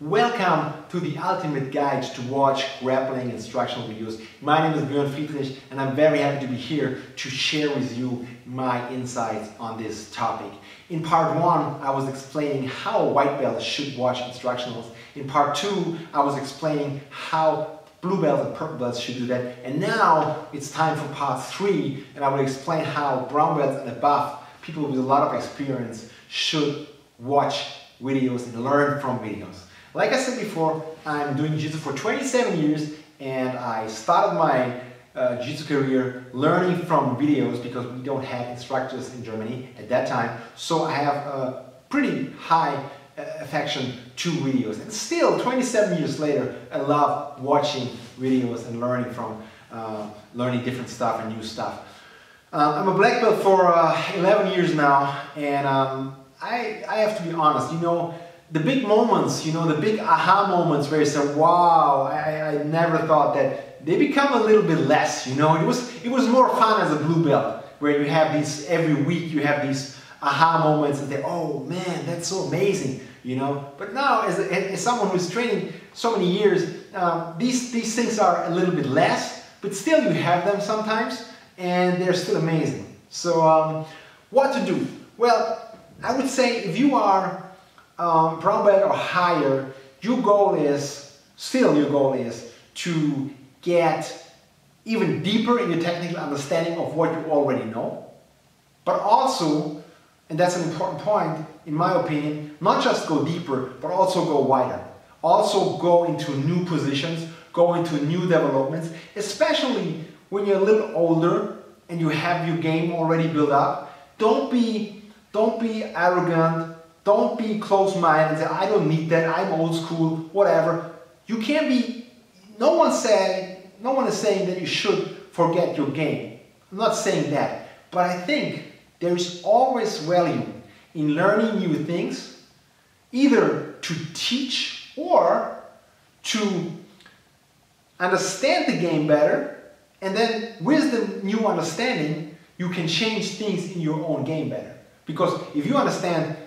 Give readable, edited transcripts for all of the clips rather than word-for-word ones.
Welcome to the ultimate guide to watch grappling instructional videos. My name is Björn Friedrich and I'm very happy to be here to share with you my insights on this topic. In part 1, I was explaining how a white belt should watch instructionals. In part 2, I was explaining how blue belts and purple belts should do that. And now it's time for part 3, and I will explain how brown belts and above, people with a lot of experience, should watch videos and learn from videos. Like I said before, I'm doing jiu-jitsu for 27 years and I started my jiu-jitsu career learning from videos because we don't have instructors in Germany at that time. So I have a pretty high affection to videos. And still, 27 years later, I love watching videos and learning from learning different stuff and new stuff. I'm a black belt for 11 years now, and I have to be honest, you know, the big moments, you know, the big aha moments where you say, wow, I never thought that, they become a little bit less, you know. It was more fun as a blue belt, where you have these, every week you have these aha moments and say, oh man, that's so amazing, you know. But now, as someone who's training so many years, these things are a little bit less, but still you have them sometimes, and they're still amazing. So what to do? Well, I would say if you are brown belt or higher, your goal is to get even deeper in your technical understanding of what you already know, but also, and that's an important point in my opinion, not just go deeper, but also go wider. Also go into new positions, go into new developments, especially when you're a little older and you have your game already built up. Don't be arrogant. Don't be close-minded and say, I don't need that, I'm old school, whatever. You can't be, no one is saying that you should forget your game. I'm not saying that. But I think there is always value in learning new things, either to teach or to understand the game better, and then with the new understanding, you can change things in your own game better. Because if you understand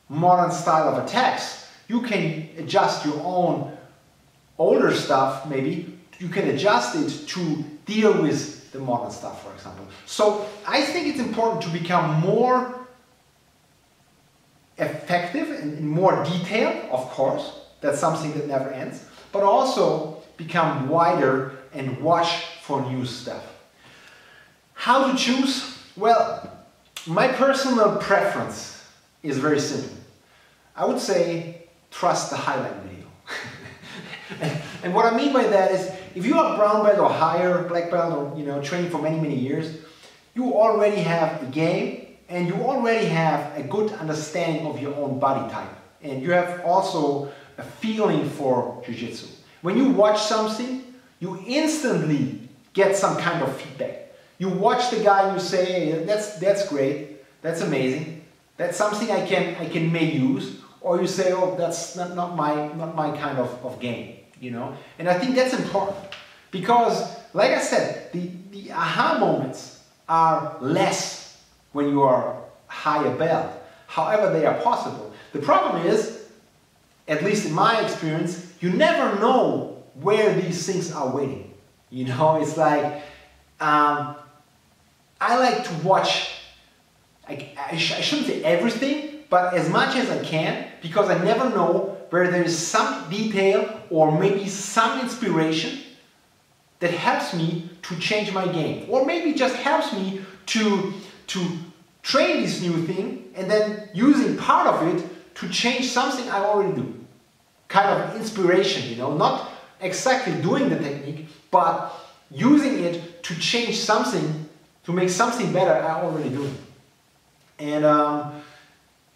modern style of attacks, you can adjust your own older stuff, maybe you can adjust it to deal with the modern stuff, for example. So I think it's important to become more effective and in more detail, of course, that's something that never ends, but also become wider and watch for new stuff. How to choose? Well, my personal preference is very simple. I would say trust the highlight video. and what I mean by that is, if you are brown belt or higher, black belt, or you know, training for many years, you already have a game and you already have a good understanding of your own body type, and you have also a feeling for jiu-jitsu. When you watch something, you instantly get some kind of feedback. You watch the guy and you say, hey, that's great, that's amazing, that's something I can may use, or you say, oh, that's not my kind of game, you know. And I think that's important because, like I said, the aha moments are less when you are higher belt. However, they are possible. The problem is, at least in my experience, you never know where these things are waiting. You know, it's like I like to watch. I shouldn't say everything, but as much as I can, because I never know where there is some detail or maybe some inspiration that helps me to change my game, or maybe just helps me to train this new thing and then using part of it to change something I already do. Kind of inspiration, you know, not exactly doing the technique, but using it to change something, to make something better I already do. And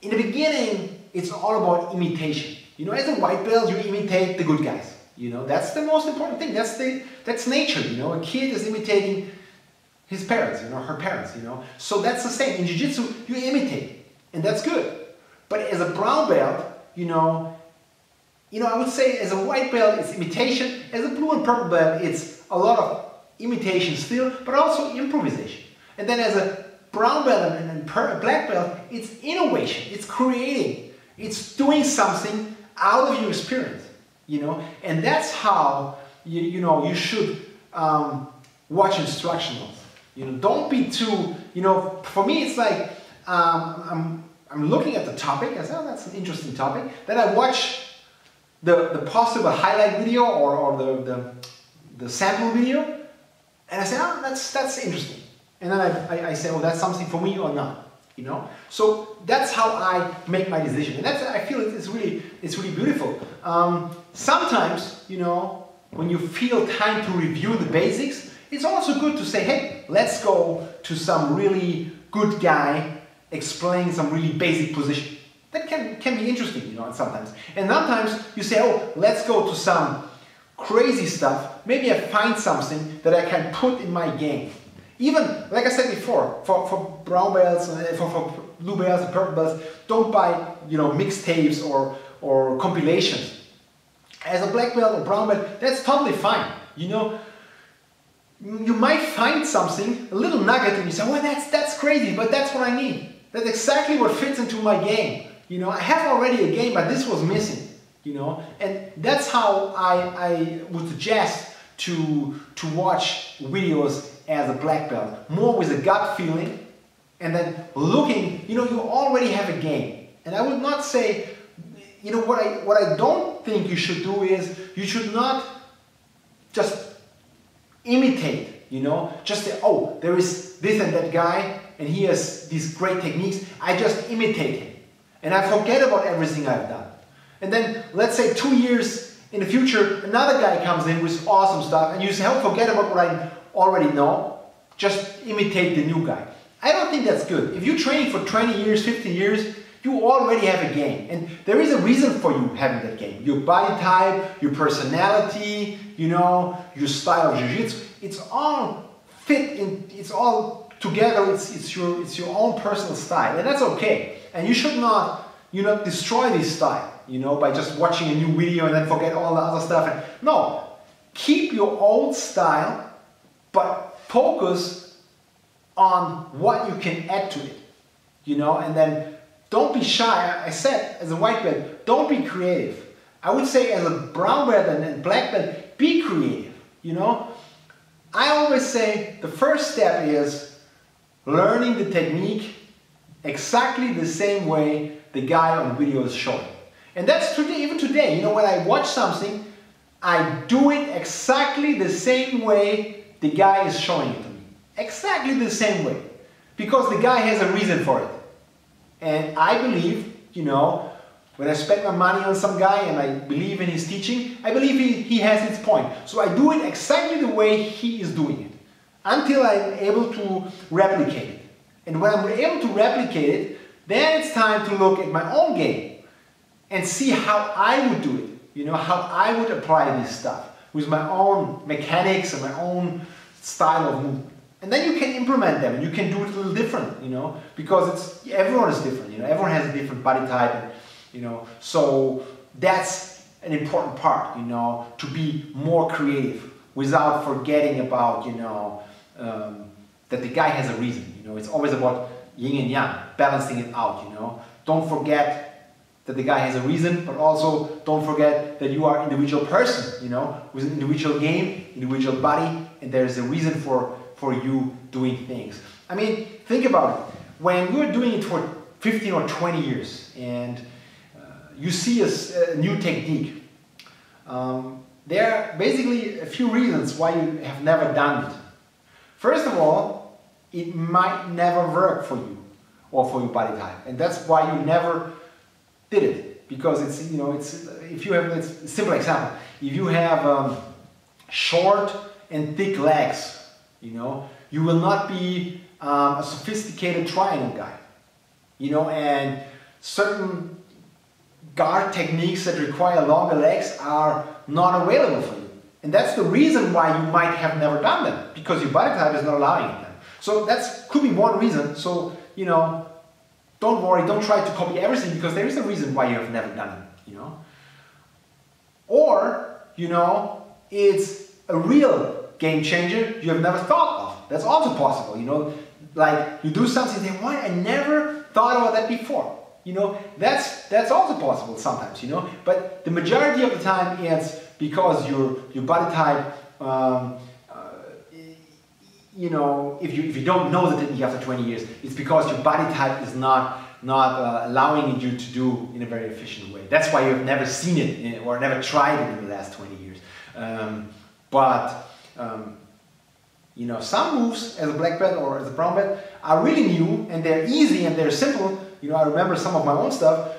in the beginning, it's all about imitation. You know, as a white belt, you imitate the good guys. You know, that's the most important thing. That's nature. You know, a kid is imitating his parents, you know, her parents. You know, so that's the same in jiu-jitsu. You imitate, and that's good. But as a brown belt, you know, I would say as a white belt, it's imitation. As a blue and purple belt, it's a lot of imitation still, but also improvisation. And then as a brown belt and black belt, it's innovation, it's creating, it's doing something out of your experience. you know, and that's how you should watch instructionals. You know, don't be too, you know, for me it's like I'm looking at the topic, I say, oh, that's an interesting topic. Then I watch the possible highlight video or the sample video, and I say, oh, that's interesting. And then I say, oh, that's something for me or not. You know, so that's how I make my decision, and that's, I feel it's really beautiful. Sometimes, you know, when you feel time to review the basics, it's also good to say, hey, let's go to some really good guy explaining some really basic position. That can be interesting, you know, sometimes. And sometimes you say, oh, let's go to some crazy stuff. Maybe I find something that I can put in my game. Even, like I said before, for brown belts, for blue belts and purple belts, don't buy, you know, mixtapes or compilations. As a black belt or brown belt, that's totally fine. You know, you might find something, a little nugget, and you say, well, that's crazy, but that's what I need. That's exactly what fits into my game. You know, I have already a game, but this was missing. You know, and that's how I would suggest to watch videos as a black belt, more with a gut feeling, and then looking, you know, you already have a game. And I would not say, you know, what I don't think you should do is, you should not just imitate, you know, just say, oh, there is this and that guy, and he has these great techniques, I just imitate him. And I forget about everything I've done. And then, let's say 2 years in the future, another guy comes in with awesome stuff, and you say, oh, forget about what I already know, just imitate the new guy. I don't think that's good. If you're training for 20 years, 15 years, you already have a game. And there is a reason for you having that game. Your body type, your personality, you know, your style of jiu-jitsu, it's all fit in, it's all together, it's your own personal style, and that's okay. And you should not, you know, destroy this style, you know, by just watching a new video and then forget all the other stuff. And no, keep your old style, but focus on what you can add to it, you know, and then don't be shy. I said, as a white belt, don't be creative. I would say as a brown belt and black belt, be creative, you know. I always say the first step is learning the technique exactly the same way the guy on video is showing. And that's today, even today, you know, when I watch something, I do it exactly the same way the guy is showing it to me. Exactly the same way. Because the guy has a reason for it. And I believe, you know, when I spend my money on some guy and I believe in his teaching, I believe he has his point. So I do it exactly the way he is doing it. Until I'm able to replicate it. And when I'm able to replicate it, then it's time to look at my own game. And see how I would do it. You know, how I would apply this stuff. With my own mechanics and my own style of movement. And then you can implement them and you can do it a little different, you know, because everyone is different, you know, everyone has a different body type, and, you know, so that's an important part, you know, to be more creative without forgetting about, you know, that the guy has a reason, you know, it's always about yin and yang, balancing it out, you know, don't forget that the guy has a reason, but also don't forget that you are an individual person, you know, with an individual game, individual body, and there's a reason for you doing things. I mean, think about it. When you're doing it for 15 or 20 years and you see a new technique, there are basically a few reasons why you have never done it. First of all, it might never work for you or for your body type, and that's why you never did it. Because it's, you know, if you have, it's a simple example. If you have short and thick legs, you know, you will not be a sophisticated triangle guy, you know, and certain guard techniques that require longer legs are not available for you. And that's the reason why you might have never done them, because your body type is not allowing it. So that could be one reason. So, you know, don't worry, don't try to copy everything, because there is a reason why you have never done it, you know. Or, you know, it's a real game changer you have never thought of. That's also possible, you know. Like, you do something and say, why, I never thought about that before. You know, that's also possible sometimes, you know, but the majority of the time it's because your body type, you know, if you don't know the technique after 20 years, it's because your body type is not allowing you to do in a very efficient way. That's why you've never seen it or never tried it in the last 20 years. You know, some moves as a black belt or as a brown belt are really new and they're easy and they're simple. You know, I remember some of my own stuff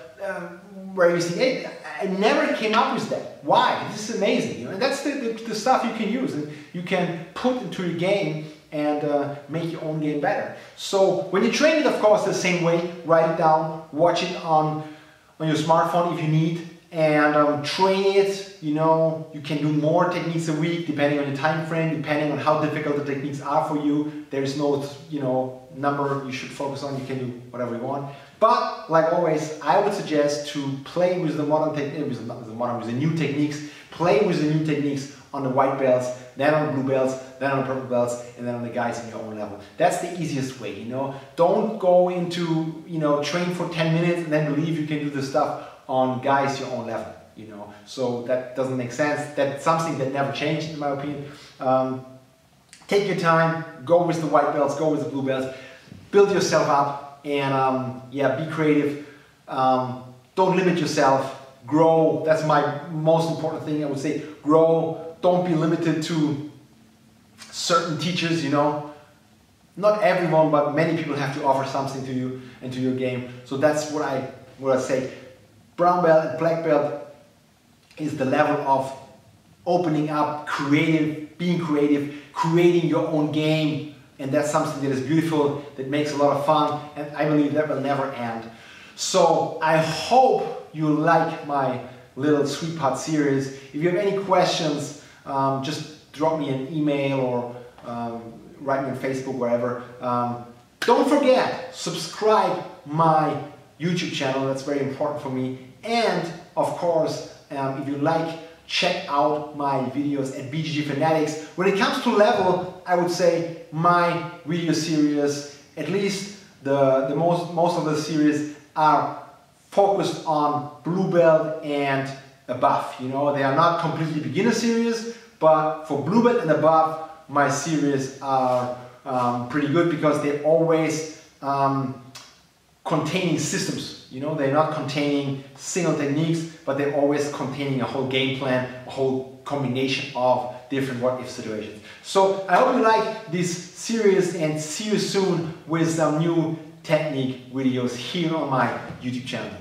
where you see, hey, I never came up with that. Why? This is amazing. You know, and that's the stuff you can use and you can put into your game and make your own game better. So when you train it, of course, the same way, write it down, watch it on your smartphone if you need, and train it. You know, you can do more techniques a week depending on your time frame, depending on how difficult the techniques are for you. There's no, you know, number you should focus on. You can do whatever you want. But like always, I would suggest to play with the modern techniques, with the new techniques. Play with the new techniques on the white belts, then on the blue belts, then on the purple belts, and then on the guys in your own level. That's the easiest way, you know. Don't go into, you know, train for 10 minutes and then believe you can do the stuff on guys your own level, you know. So that doesn't make sense. That's something that never changed in my opinion. Take your time, go with the white belts, go with the blue belts, build yourself up, and yeah, be creative. Don't limit yourself. Grow. That's my most important thing. I would say grow. Don't be limited to certain teachers, you know. Not everyone, but many people have to offer something to you and to your game. So that's what I say. Brown belt and black belt is the level of opening up, being creative, creating your own game. And that's something that is beautiful, that makes a lot of fun, and I believe that will never end. So I hope you like my little sweetheart series. If you have any questions, just drop me an email or write me on Facebook, wherever. Don't forget, subscribe my YouTube channel, that's very important for me. And of course, if you like, check out my videos at BJJ Fanatics. When it comes to level, I would say my video series, at least the most of the series, are focused on blue belt and above. You know, they are not completely beginner series, but for blue belt and above, my series are pretty good because they're always containing systems. You know, they're not containing single techniques, but they're always containing a whole game plan, a whole combination of different what-if situations. So I hope you like this series and see you soon with some new technique videos here on my YouTube channel.